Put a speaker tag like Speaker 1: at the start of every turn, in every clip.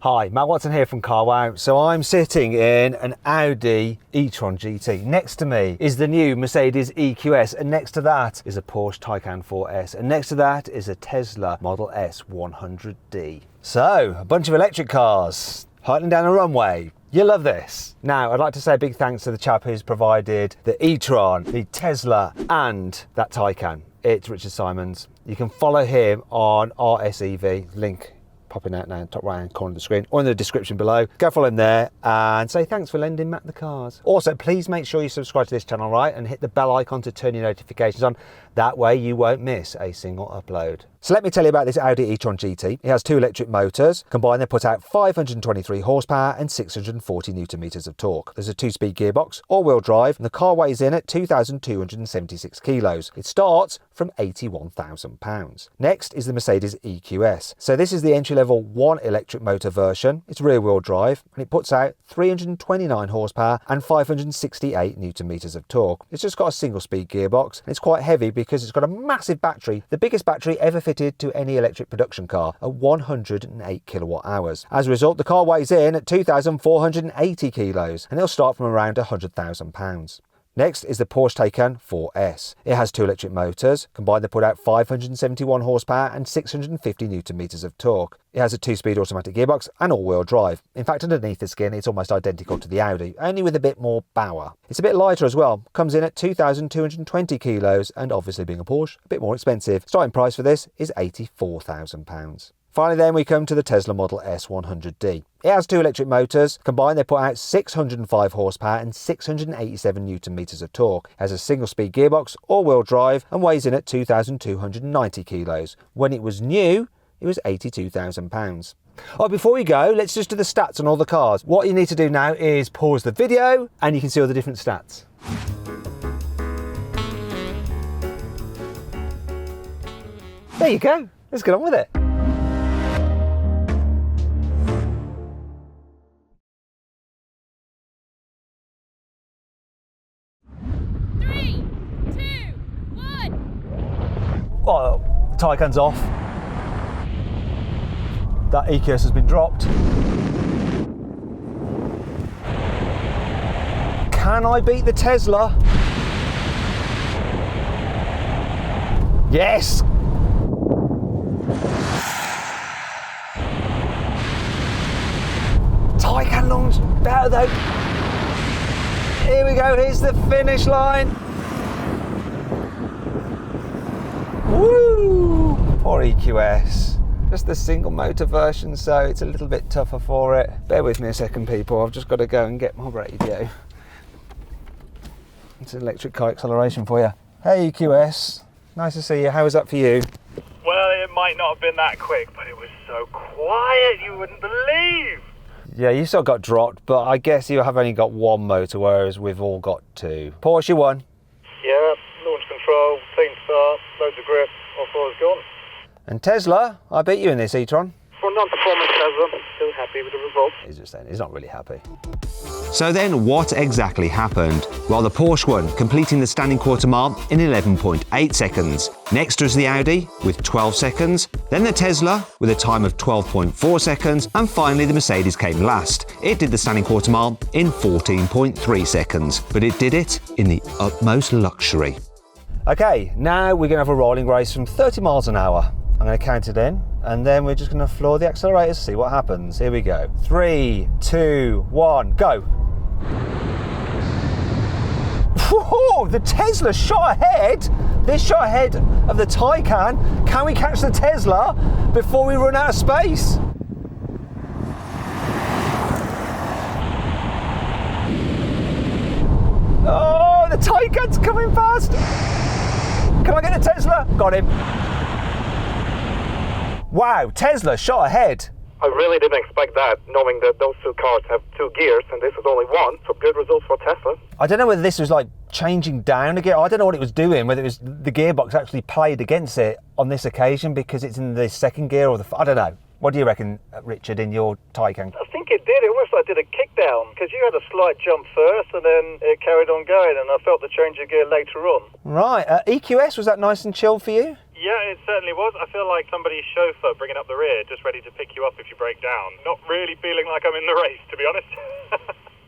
Speaker 1: Hi, Matt Watson here from Wow. So I'm sitting in an Audi e-tron GT. Next to me is the new Mercedes EQS, and next to that is a Porsche Taycan 4S, and next to that is a Tesla Model S 100D. So, a bunch of electric cars hurtling down a runway. You'll love this. Now, I'd like to say a big thanks to the chap who's provided the e-tron, the Tesla, and that Taycan. It's Richard Simons. You can follow him on RSEV, link popping out now, top right hand corner of the screen, or in the description below. Go follow him there and say thanks for lending Matt the cars. Also, please make sure you subscribe to this channel, right, and hit the bell icon to turn your notifications on. That way you won't miss a single upload. So let me tell you about this Audi e-tron GT. It has two electric motors. Combined, they put out 523 horsepower and 640 newton meters of torque. There's a 2-speed gearbox, all-wheel drive, and the car weighs in at 2,276 kilos. It starts from £81,000. Next is the Mercedes EQS. So this is the entry-level 1 electric motor version. It's rear-wheel drive, and it puts out 329 horsepower and 568 newton meters of torque. It's just got a single-speed gearbox, and it's quite heavy because it's got a massive battery, the biggest battery ever fitted to any electric production car, at 108 kilowatt hours. As a result, the car weighs in at 2,480 kilos, and it'll start from around £100,000. Next is the Porsche Can 4S. It has two electric motors. Combined, they put out 571 horsepower and 650 newton meters of torque. It has a 2-speed automatic gearbox and all-wheel drive. In fact, underneath the skin, it's almost identical to the Audi, only with a bit more power. It's a bit lighter as well. Comes in at 2,220 kilos, and obviously being a Porsche, a bit more expensive. Starting price for this is £84,000. Finally then, we come to the Tesla Model S 100D. It has two electric motors. Combined, they put out 605 horsepower and 687 newton meters of torque. It has a single-speed gearbox, all-wheel drive, and weighs in at 2,290 kilos. When it was new, it was £82,000. Oh, before we go, let's just do the stats on all the cars. What you need to do now is pause the video, and you can see all the different stats. There you go. Let's get on with it. Well, the Taycan's off. That EQS has been dropped. Can I beat the Tesla? Yes! Taycan launched better though. Here we go, here's the finish line. Woo! Poor EQS. Just the single motor version, so it's a little bit tougher for it. Bear with me a second, people. I've just got to go and get my radio. It's an electric car acceleration for you. Hey EQS, nice to see you. How was that for you?
Speaker 2: Well, it might not have been that quick, but it was so quiet you wouldn't believe.
Speaker 1: Yeah, you still got dropped, but I guess you have only got one motor, whereas we've all got two. Porsche, you won.
Speaker 2: Yeah, launch control, clean start, loads of grip, off-road's gone.
Speaker 1: And Tesla, I beat you in this e-tron.
Speaker 2: For a non-performance Tesla, still happy with the result.
Speaker 1: He's just saying, he's not really happy.
Speaker 3: So then what exactly happened? Well, the Porsche won, completing the standing quarter mile in 11.8 seconds. Next was the Audi with 12 seconds, then the Tesla with a time of 12.4 seconds, and finally the Mercedes came last. It did the standing quarter mile in 14.3 seconds, but it did it in the utmost luxury.
Speaker 1: Okay, now we're going to have a rolling race from 30 miles an hour. I'm going to count it in, and then we're just going to floor the accelerators, see what happens. Here we go. 3, 2, 1, go. Whoa, the Tesla shot ahead. This shot ahead of the Taycan. Can we catch the Tesla before we run out of space? Oh, the Taycan's coming fast. Can I get the Tesla? Got him. Wow, Tesla shot ahead.
Speaker 2: I really didn't expect that, knowing that those two cars have two gears and this is only one, so good results for Tesla.
Speaker 1: I don't know whether this was like changing down again. I don't know what it was doing, whether it was the gearbox actually played against it on this occasion because it's in the second gear or I don't know. What do you reckon, Richard, in your Taycan?
Speaker 2: I think it did. It almost like did a kick down because you had a slight jump first and then it carried on going and I felt the change of gear later on.
Speaker 1: Right. EQS, was that nice and chilled for you?
Speaker 4: Yeah, it certainly was. I feel like somebody's chauffeur bringing up the rear, just ready to pick you up if you break down. Not really feeling like I'm in the race, to be honest.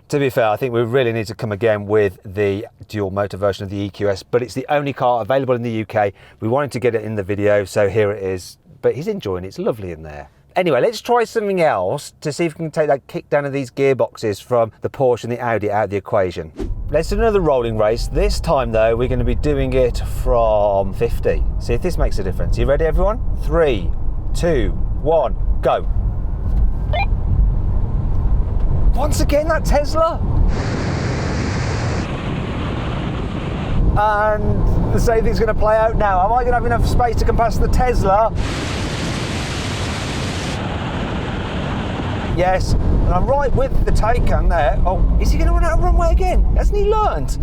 Speaker 1: To be fair, I think we really need to come again with the dual motor version of the EQS, but it's the only car available in the UK. We wanted to get it in the video, so here it is. But he's enjoying it, it's lovely in there. Anyway, let's try something else to see if we can take that kick down of these gearboxes from the Porsche and the Audi out of the equation. Let's do another rolling race. This time though, we're going to be doing it from 50. See if this makes a difference. You ready everyone? 3, 2, 1, go. Once again, that Tesla. And the same thing's going to play out now. Am I going to have enough space to come past the Tesla? Yes, and I'm right with the Taycan there. Oh, is he going to run out of runway again? Hasn't he learnt?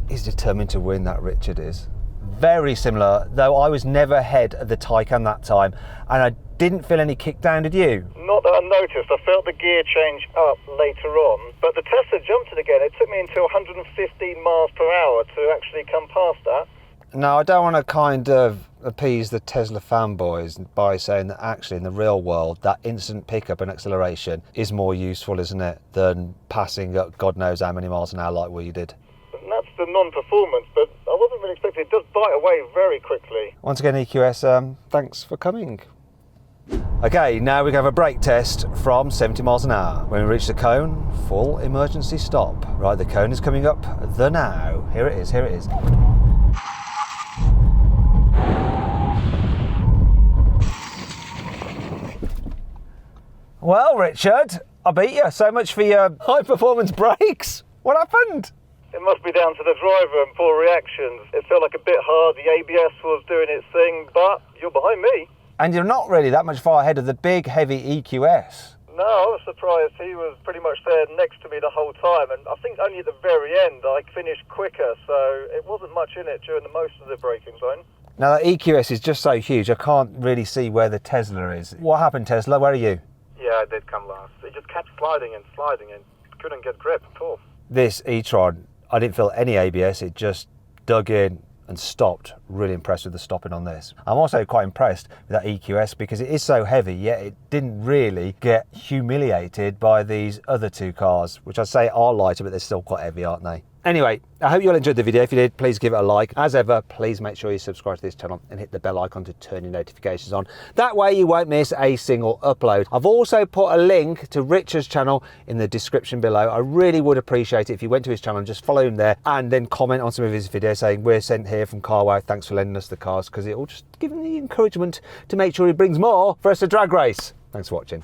Speaker 1: He's determined to win, that Richard is. Very similar, though I was never ahead of the Taycan that time, and I didn't feel any kick down, did you?
Speaker 2: Not that I noticed. I felt the gear change up later on, but the Tesla jumped it again. It took me until 115 miles per hour to actually come past that.
Speaker 1: No, I don't want to kind of appease the Tesla fanboys by saying that actually in the real world that instant pickup and acceleration is more useful, isn't it, than passing at God knows how many miles an hour like we did.
Speaker 2: And that's the non-performance, but I wasn't really expecting it. It does bite away very quickly.
Speaker 1: Once again, EQS, thanks for coming. Okay, now we have a brake test from 70 miles an hour. When we reach the cone, full emergency stop. Right, the cone is coming up the now. Here it is, here it is. Well, Richard, I beat you. So much for your high-performance brakes. What happened?
Speaker 2: It must be down to the driver and poor reactions. It felt like a bit hard. The ABS was doing its thing, but you're behind me.
Speaker 1: And you're not really that much far ahead of the big, heavy EQS.
Speaker 2: No, I was surprised. He was pretty much there next to me the whole time, and I think only at the very end I finished quicker, so it wasn't much in it during most of the braking zone.
Speaker 1: Now, that EQS is just so huge, I can't really see where the Tesla is. What happened, Tesla? Where are you?
Speaker 2: Yeah, I did come last. It just kept sliding and couldn't get grip at all.
Speaker 1: This e-tron, I didn't feel any ABS. It just dug in and stopped. Really impressed with the stopping on this. I'm also quite impressed with that EQS because it is so heavy, yet it didn't really get humiliated by these other two cars, which I'd say are lighter, but they're still quite heavy, aren't they? Anyway, I hope you all enjoyed the video. If you did, please give it a like. As ever, please make sure you subscribe to this channel and hit the bell icon to turn your notifications on. That way you won't miss a single upload. I've also put a link to Richard's channel in the description below. I really would appreciate it if you went to his channel and just follow him there and then comment on some of his videos saying, we're sent here from Carwow, thanks for lending us the cars, because it will just give him the encouragement to make sure he brings more for us to drag race. Thanks for watching.